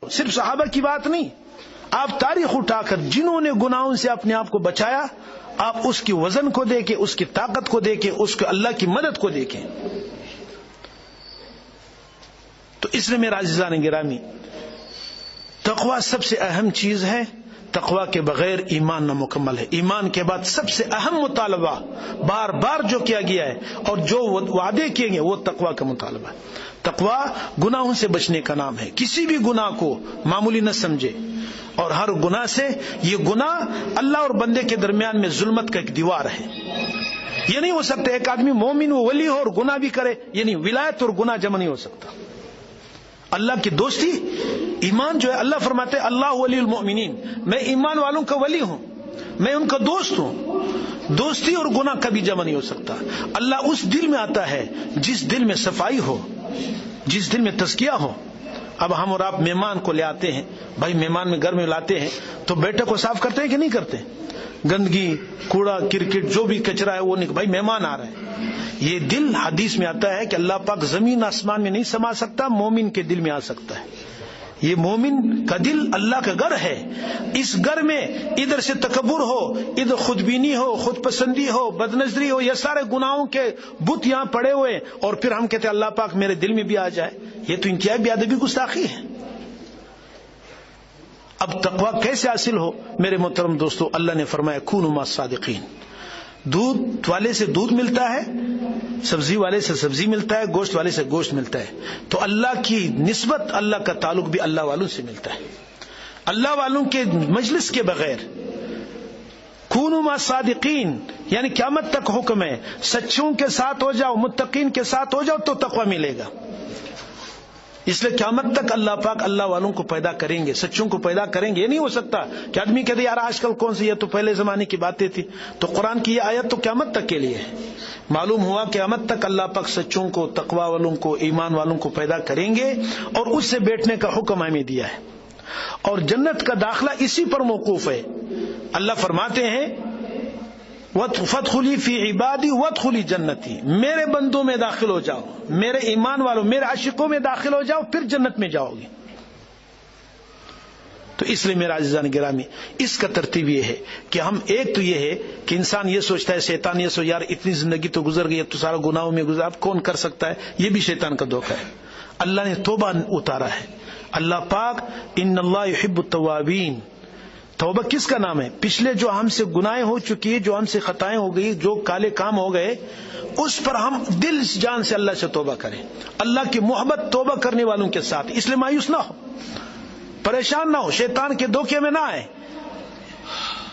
صرف صحابہ کی بات نہیں، آپ تاریخ اٹھا کر جنہوں نے گناہوں سے اپنے آپ کو بچایا، آپ اس کی وزن کو دیکھیں، اس کی طاقت کو دیکھیں، اس کے اللہ کی مدد کو دیکھیں۔ تو اس لیے میرا عزیزان گرامی، تقوی سب سے اہم چیز ہے۔ تقوی کے بغیر ایمان نامکمل ہے۔ ایمان کے بعد سب سے اہم مطالبہ بار بار جو کیا گیا ہے اور جو وعدے کیے گئے وہ تقوی کا مطالبہ ہے۔ تقوی گناہوں سے بچنے کا نام ہے۔ کسی بھی گناہ کو معمولی نہ سمجھے، اور ہر گناہ سے، یہ گناہ اللہ اور بندے کے درمیان میں ظلمت کا ایک دیوار ہے۔ یہ نہیں ہو سکتا ایک آدمی مومن و ولی ہو اور گناہ بھی کرے، یعنی ولایت اور گناہ جمع نہیں ہو سکتا۔ اللہ کی دوستی، ایمان جو ہے، اللہ فرماتے ہیں اللہ ولی المؤمنین، میں ایمان والوں کا ولی ہوں، میں ان کا دوست ہوں۔ دوستی اور گناہ کبھی جمع نہیں ہو سکتا۔ اللہ اس دل میں آتا ہے جس دل میں صفائی ہو، جس دل میں تزکیہ ہو۔ اب ہم اور آپ مہمان کو لے آتے ہیں، بھائی مہمان میں گھر میں لاتے ہیں تو بیٹے کو صاف کرتے ہیں کہ نہیں کرتے؟ گندگی، کوڑا کرکٹ، جو بھی کچرا ہے وہ بھائی مہمان آ رہے ہیں۔ یہ دل، حدیث میں آتا ہے کہ اللہ پاک زمین آسمان میں نہیں سما سکتا، مومن کے دل میں آ سکتا ہے۔ یہ مومن کا دل اللہ کا گھر ہے۔ اس گھر میں ادھر سے تکبر ہو، ادھر خود بینی ہو، خود پسندی ہو، بد نظری ہو، یہ سارے گناہوں کے بت یہاں پڑے ہوئے، اور پھر ہم کہتے ہیں اللہ پاک میرے دل میں بھی آ جائے، یہ تو انتہائی بے ادبی گستاخی ہے۔ اب تقوی کیسے حاصل ہو میرے محترم دوستو؟ اللہ نے فرمایا کونوا مع الصادقین۔ دودھ والے سے دودھ ملتا ہے، سبزی والے سے سبزی ملتا ہے، گوشت والے سے گوشت ملتا ہے، تو اللہ کی نسبت، اللہ کا تعلق بھی اللہ والوں سے ملتا ہے۔ اللہ والوں کے مجلس کے بغیر کونوا مع الصادقین، یعنی قیامت تک حکم ہے سچوں کے ساتھ ہو جاؤ، متقین کے ساتھ ہو جاؤ تو تقوی ملے گا۔ اس لیے قیامت تک اللہ پاک اللہ والوں کو پیدا کریں گے، سچوں کو پیدا کریں گے۔ یہ نہیں ہو سکتا کہ آدمی کہتے یار آج کل کون سی، یہ تو پہلے زمانے کی باتیں تھی۔ تو قرآن کی یہ آیت تو قیامت تک کے لیے ہے۔ معلوم ہوا قیامت تک اللہ پاک سچوں کو، تقوی والوں کو، ایمان والوں کو پیدا کریں گے، اور اس سے بیٹھنے کا حکم ہمیں دیا ہے۔ اور جنت کا داخلہ اسی پر موقوف ہے۔ اللہ فرماتے ہیں فَادْخُلِي فِي عِبَادِي وَادْخُلِي جنتی، میرے بندوں میں داخل ہو جاؤ، میرے ایمان والوں، میرے عاشقوں میں داخل ہو جاؤ، پھر جنت میں جاؤ گے۔ تو اس لیے میرا عزیزان گرامی، اس کا ترتیب یہ ہے کہ ہم، ایک تو یہ ہے کہ انسان یہ سوچتا ہے، شیطان یہ سو، یار اتنی زندگی تو گزر گئی، اب تو سارا گناہوں میں گزر، اب کون کر سکتا ہے؟ یہ بھی شیطان کا دھوکہ ہے۔ اللہ نے توبہ اتارا ہے۔ اللہ پاک ان اللہ یحب التوابین، توبہ کس کا نام ہے؟ پچھلے جو ہم سے گناہیں ہو چکی ہے، جو ہم سے خطائیں ہو گئی، جو کالے کام ہو گئے، اس پر ہم دل جان سے اللہ سے توبہ کریں۔ اللہ کی محبت توبہ کرنے والوں کے ساتھ، اس لیے مایوس نہ ہو، پریشان نہ ہو، شیطان کے دھوکے میں نہ آئے۔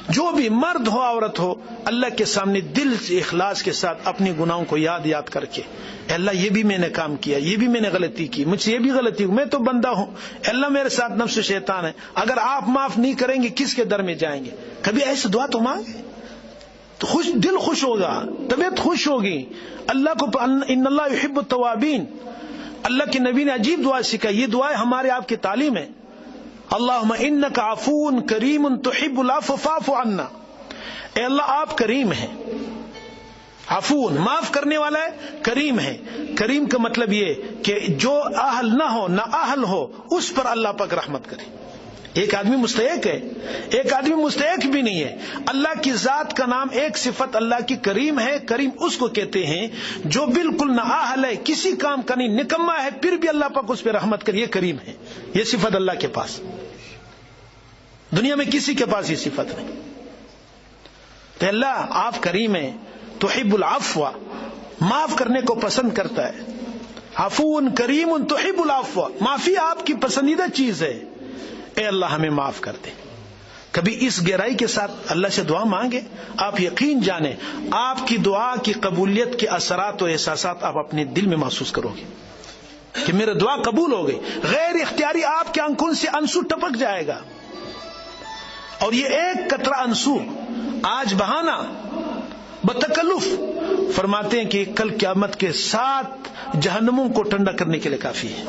جو بھی مرد ہو عورت ہو، اللہ کے سامنے دل سے اخلاص کے ساتھ اپنے گناہوں کو یاد کر کے، اے اللہ یہ بھی میں نے کام کیا، یہ بھی میں نے غلطی کی، مجھ سے یہ بھی غلطی ہوئی، میں تو بندہ ہوں، اے اللہ میرے ساتھ نفس و شیطان ہے، اگر آپ معاف نہیں کریں گے کس کے در میں جائیں گے؟ کبھی ایسی دعا تو مانگے تو دل خوش ہوگا، طبیعت خوش ہوگی۔ اللہ کو ان اللہ یحب التوابین، اللہ کے نبی نے عجیب دعا سکھائی، یہ دعا ہمارے آپ کی تعلیم ہے۔ اللہم انک عفو کریم تحب العفو فاعف عنا، اے اللہ آپ کریم ہیں، عفو معاف کرنے والا ہے، کریم ہے۔ کریم کا مطلب یہ کہ جو اہل نہ ہو، نہ اہل ہو، اس پر اللہ پاک رحمت کرے۔ ایک آدمی مستحق ہے، ایک آدمی مستحق بھی نہیں ہے۔ اللہ کی ذات کا نام، ایک صفت اللہ کی کریم ہے۔ کریم اس کو کہتے ہیں جو بالکل نہ اہل ہے، کسی کام کا نہیں، نکما ہے، پھر بھی اللہ پاک اس پہ رحمت کرے، یہ کریم ہے۔ یہ صفت اللہ کے پاس، دنیا میں کسی کے پاس یہ صفت نہیں۔ تو اللہ آپ کریم ہیں، تحب العفو، معاف کرنے کو پسند کرتا ہے۔ عفو کریم تحب العفو، معافی آپ کی پسندیدہ چیز ہے، اے اللہ ہمیں معاف کر دے۔ کبھی اس گہرائی کے ساتھ اللہ سے دعا مانگے، آپ یقین جانیں آپ کی دعا کی قبولیت کے اثرات و احساسات آپ اپنے دل میں محسوس کرو گے کہ میرا دعا قبول ہو گئی۔ غیر اختیاری آپ کے آنکھوں سے آنسو ٹپک جائے گا، اور یہ ایک قطرہ آنسو آج بہانا بتکلف، فرماتے ہیں کہ کل قیامت کے 7 جہنموں کو ٹھنڈا کرنے کے لیے کافی ہے۔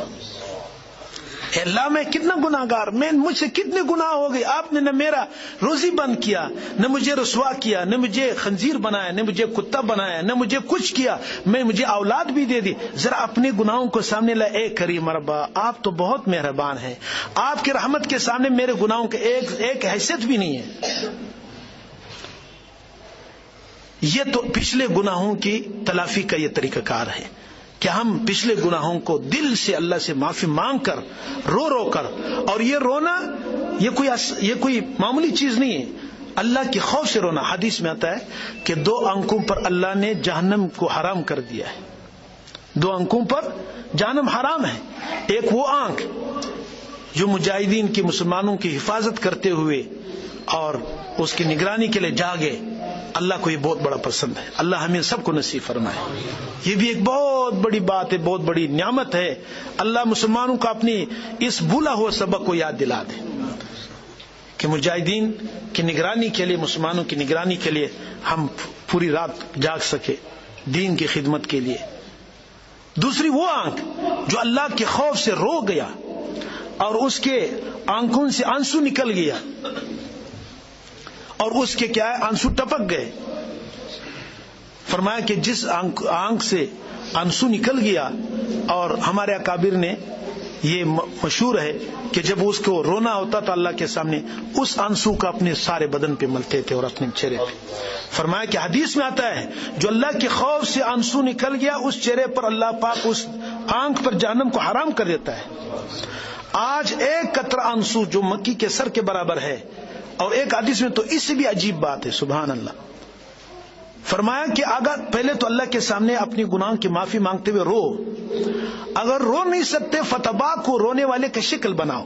اے اللہ میں کتنا گناہگار، مجھ سے کتنے گناہ ہو گئے، آپ نے نہ میرا روزی بند کیا، نہ مجھے رسوا کیا، نہ مجھے خنزیر بنایا، نہ مجھے کتا بنایا، نہ مجھے کچھ کیا، مجھے اولاد بھی دے دی. ذرا اپنے گناہوں کو سامنے لائے. اے کریم ربا، آپ تو بہت مہربان ہیں، آپ کی رحمت کے سامنے میرے گناہوں کے ایک حیثیت بھی نہیں ہے. یہ تو پچھلے گناہوں کی تلافی کا یہ طریقہ کار ہے کہ ہم پچھلے گناہوں کو دل سے اللہ سے معافی مانگ کر رو کر، اور یہ رونا یہ کوئی معمولی چیز نہیں ہے، اللہ کے خوف سے رونا. حدیث میں آتا ہے کہ 2 آنکھوں پر اللہ نے جہنم کو حرام کر دیا ہے. 2 آنکھوں پر جہنم حرام ہے. ایک وہ آنکھ جو مجاہدین کی مسلمانوں کی حفاظت کرتے ہوئے اور اس کی نگرانی کے لیے جاگے، اللہ کو یہ بہت بڑا پسند ہے. اللہ ہمیں سب کو نصیب فرمائے. یہ بھی ایک بہت بڑی بات ہے، بہت بڑی نعمت ہے. اللہ مسلمانوں کو اپنی اس بھولا ہوا سبق کو یاد دلا دے کہ مجاہدین کی نگرانی کے لیے، مسلمانوں کی نگرانی کے لیے ہم پوری رات جاگ سکے دین کی خدمت کے لیے. دوسری وہ آنکھ جو اللہ کے خوف سے رو گیا اور اس کے آنکھوں سے آنسو نکل گیا، اور اس کے کیا ہے، آنسو ٹپک گئے. فرمایا کہ جس آنکھ سے آنسو نکل گیا، اور ہمارے اکابر نے یہ مشہور ہے کہ جب اس کو رونا ہوتا تھا اللہ کے سامنے، اس آنسو کا اپنے سارے بدن پہ ملتے تھے اور اپنے چہرے پہ. فرمایا کہ حدیث میں آتا ہے جو اللہ کے خوف سے آنسو نکل گیا، اس چہرے پر اللہ پاک اس آنکھ پر جہنم کو حرام کر دیتا ہے. آج ایک قطرہ آنسو جو مکی کے سر کے برابر ہے، اور ایک حدیث میں تو اس سے بھی عجیب بات ہے، سبحان اللہ. فرمایا کہ اگر پہلے تو اللہ کے سامنے اپنی گناہ کی معافی مانگتے ہوئے رو، اگر رو نہیں سکتے فتبا کو رونے والے کی شکل بناؤ.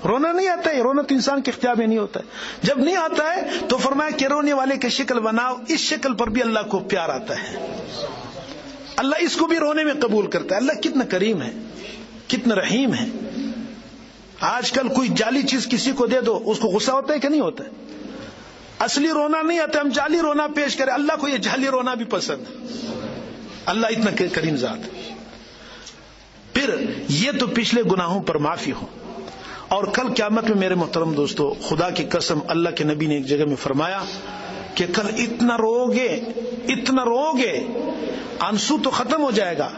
رونا نہیں آتا ہے، رونا تو انسان کے اختیار میں نہیں ہوتا ہے. جب نہیں آتا ہے تو فرمایا کہ رونے والے کی شکل بناؤ. اس شکل پر بھی اللہ کو پیار آتا ہے، اللہ اس کو بھی رونے میں قبول کرتا ہے. اللہ کتنا کریم ہے، کتنا رحیم ہے. آج کل کوئی جعلی چیز کسی کو دے دو، اس کو غصہ ہوتا ہے کہ نہیں ہوتا ہے؟ اصلی رونا نہیں آتا، ہم جعلی رونا پیش کریں. اللہ کو یہ جعلی رونا بھی پسند ہے. اللہ اتنا کریم ذات. پھر یہ تو پچھلے گناہوں پر معافی ہو. اور کل قیامت میں میرے محترم دوستو، خدا کی قسم، اللہ کے نبی نے ایک جگہ میں فرمایا کہ کل اتنا رو گے آنسو تو ختم ہو جائے گا،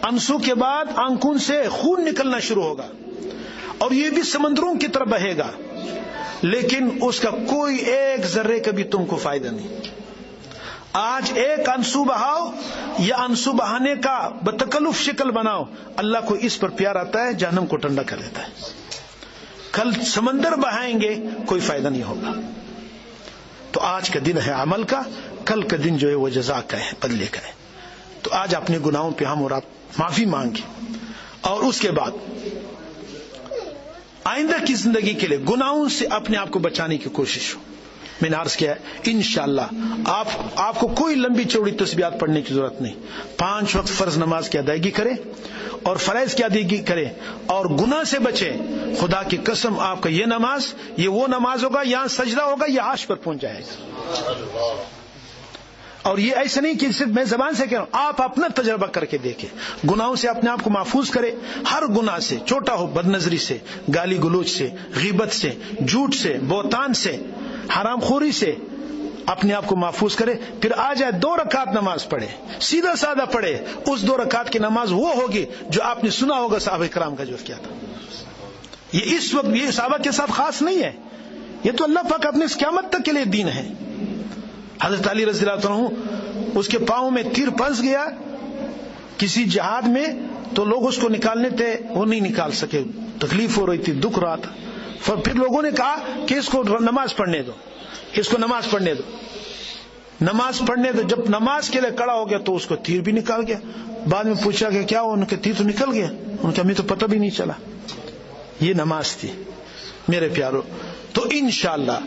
آنسو کے بعد آنکھوں سے خون نکلنا شروع ہوگا، اور یہ بھی سمندروں کی طرح بہے گا، لیکن اس کا کوئی ایک ذرے کا بھی تم کو فائدہ نہیں. آج ایک آنسو بہاؤ یا آنسو بہانے کا بتکلف شکل بناؤ، اللہ کو اس پر پیار آتا ہے، جہنم کو ٹھنڈا کر دیتا ہے. کل سمندر بہائیں گے کوئی فائدہ نہیں ہوگا. تو آج کا دن ہے عمل کا، کل کا دن جو ہے وہ جزا کا ہے، بدلے کا ہے. تو آج اپنے گناہوں پہ ہم اور آپ معافی مانگیں، اور اس کے بعد آئندہ کی زندگی کے لیے گناہوں سے اپنے آپ کو بچانے کی کوشش ہو. میں نے عرض کیا ہے انشاءاللہ آپ کو کوئی لمبی چوڑی تسبیحات پڑھنے کی ضرورت نہیں. 5 وقت فرض نماز کی ادائیگی کرے اور فرائض کی ادائیگی کرے اور گناہ سے بچے. خدا کی قسم آپ کا یہ نماز، یہ وہ نماز ہوگا، یہاں سجدہ ہوگا، یہ عرش پر پہنچ جائے گا. اور یہ ایسا نہیں کہ صرف میں زبان سے کہہ رہا ہوں، آپ اپنا تجربہ کر کے دیکھیں. گناہوں سے اپنے آپ کو محفوظ کرے، ہر گناہ سے، چھوٹا ہو، بد نظری سے، گالی گلوچ سے، غیبت سے، جھوٹ سے، بہتان سے، حرام خوری سے اپنے آپ کو محفوظ کرے. پھر آ جائے 2 رکعت نماز پڑھے، سیدھا سادہ پڑھے. اس 2 رکعت کی نماز وہ ہوگی جو آپ نے سنا ہوگا صحابہ کرام کا جو کیا تھا. یہ اس وقت یہ صحابہ کے ساتھ خاص نہیں ہے، یہ تو اللہ پاک اپنے اس قیامت تک کے لیے دین ہے. حضرت علی رضی اللہ عنہ، اس کے پاؤں میں تیر پھنس گیا کسی جہاد میں، تو لوگ اس کو نکالنے تھے، وہ نہیں نکال سکے، تکلیف ہو رہی تھی، دکھ رہا تھا. پھر لوگوں نے کہا کہ اس کو نماز پڑھنے دو، اس کو نماز پڑھنے دو، نماز پڑھنے دو. جب نماز کے لیے کھڑا ہو گیا تو اس کو تیر بھی نکال گیا. بعد میں پوچھا کہ کیا ہوا؟ ان کے تیر تو نکل گیا. ان کے ہمیں تو پتہ بھی نہیں چلا. یہ نماز تھی میرے پیارو. تو انشاءاللہ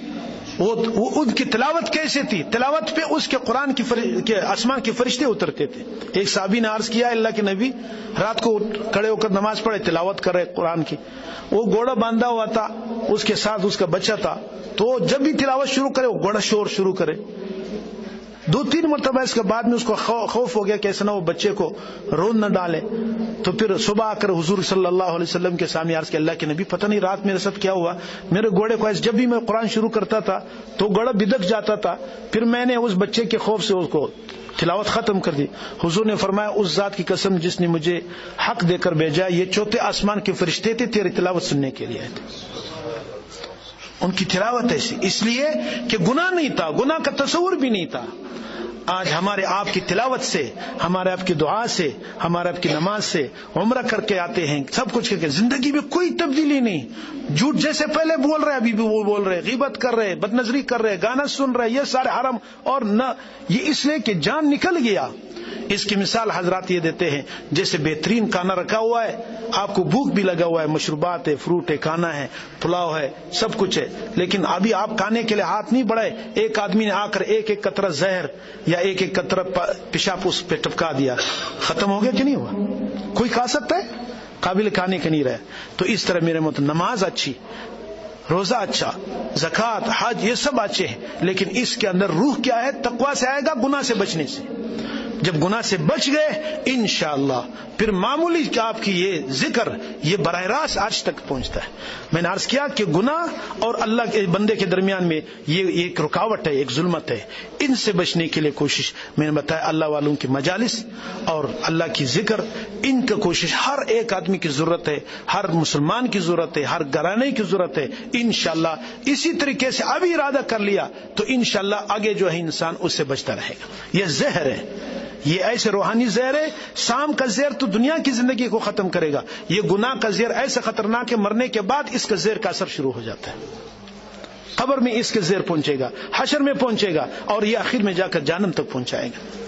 وہ ان کی تلاوت کیسے تھی؟ تلاوت پہ اس کے قرآن کے آسمان کے فرشتے اترتے تھے. ایک صحابی نے عرض کیا اللہ کے نبی رات کو کھڑے ہو کر نماز پڑھے، تلاوت کر رہے قرآن کی. وہ گھوڑا باندھا ہوا تھا، اس کے ساتھ اس کا بچہ تھا، تو جب بھی تلاوت شروع کرے وہ گھوڑا شور شروع کرے. 2-3 مرتبہ اس کے بعد میں اس کو خوف ہو گیا کہ ایسا نہ وہ بچے کو رون نہ ڈالے. تو پھر صبح آ کر حضور صلی اللہ علیہ وسلم کے سامنے عرض کیا اللہ کے نبی پتہ نہیں رات میرے ساتھ کیا ہوا, میرے گھوڑے کو جب بھی میں قرآن شروع کرتا تھا تو گھوڑا بدک جاتا تھا, پھر میں نے اس بچے کے خوف سے اس کو تلاوت ختم کر دی. حضور نے فرمایا اس ذات کی قسم جس نے مجھے حق دے کر بھیجا, یہ 4 آسمان کے فرشتے تھے تیری تلاوت سننے کے لیے آئے تھے. ان کی تلاوت ایسی اس لیے کہ گناہ نہیں تھا, گناہ کا تصور بھی نہیں تھا. آج ہمارے آپ کی تلاوت سے, ہمارے آپ کی دعا سے, ہمارے آپ کی نماز سے, عمرہ کر کے آتے ہیں, سب کچھ کر کے زندگی میں کوئی تبدیلی نہیں. جھوٹ جیسے پہلے بول رہے ابھی بھی وہ بول رہے, غیبت کر رہے, بدنظری کر رہے, گانا سن رہے, یہ سارے حرام. اور نہ یہ اس لیے کہ جان نکل گیا. اس کی مثال حضرات یہ دیتے ہیں جیسے بہترین کھانا رکھا ہوا ہے, آپ کو بھوک بھی لگا ہوا ہے, مشروبات ہے, فروٹ ہے, کھانا ہے, پلاؤ ہے, سب کچھ ہے, لیکن ابھی آپ کھانے کے لیے ہاتھ نہیں بڑھائے, ایک آدمی نے آ کر ایک قطرہ زہر یا ایک قطرہ پیشاب اس پہ ٹپکا دیا, ختم ہو گیا کہ نہیں ہوا؟ کوئی کھا سکتا ہے؟ قابل کھانے کے نہیں رہے. تو اس طرح میرے مطلب نماز اچھی, روزہ اچھا, زکوٰۃ, حج, یہ سب اچھے ہیں, لیکن اس کے اندر روح کیا ہے؟ تقویٰ سے آئے گا, گناہ سے بچنے سے. جب گناہ سے بچ گئے انشاءاللہ پھر معمولی آپ کی یہ ذکر یہ براہ راست عرش تک پہنچتا ہے. میں نے عرض کیا کہ گناہ اور اللہ کے بندے کے درمیان میں یہ ایک رکاوٹ ہے, ایک ظلمت ہے. ان سے بچنے کے لیے کوشش, میں نے بتایا اللہ والوں کی مجالس اور اللہ کی ذکر, ان کا کوشش ہر ایک آدمی کی ضرورت ہے, ہر مسلمان کی ضرورت ہے, ہر گھرانے کی ضرورت ہے. انشاءاللہ اسی طریقے سے ابھی ارادہ کر لیا تو انشاءاللہ آگے جو ہے انسان اس سے بچتا رہے گا. یہ زہر ہے, یہ ایسے روحانی زہر ہے. شام کا زہر تو دنیا کی زندگی کو ختم کرے گا, یہ گناہ کا زہر ایسا خطرناک ہے, مرنے کے بعد اس کا زہر کا اثر شروع ہو جاتا ہے. قبر میں اس کے زہر پہنچے گا, حشر میں پہنچے گا, اور یہ آخر میں جا کر جہنم تک پہنچائے گا.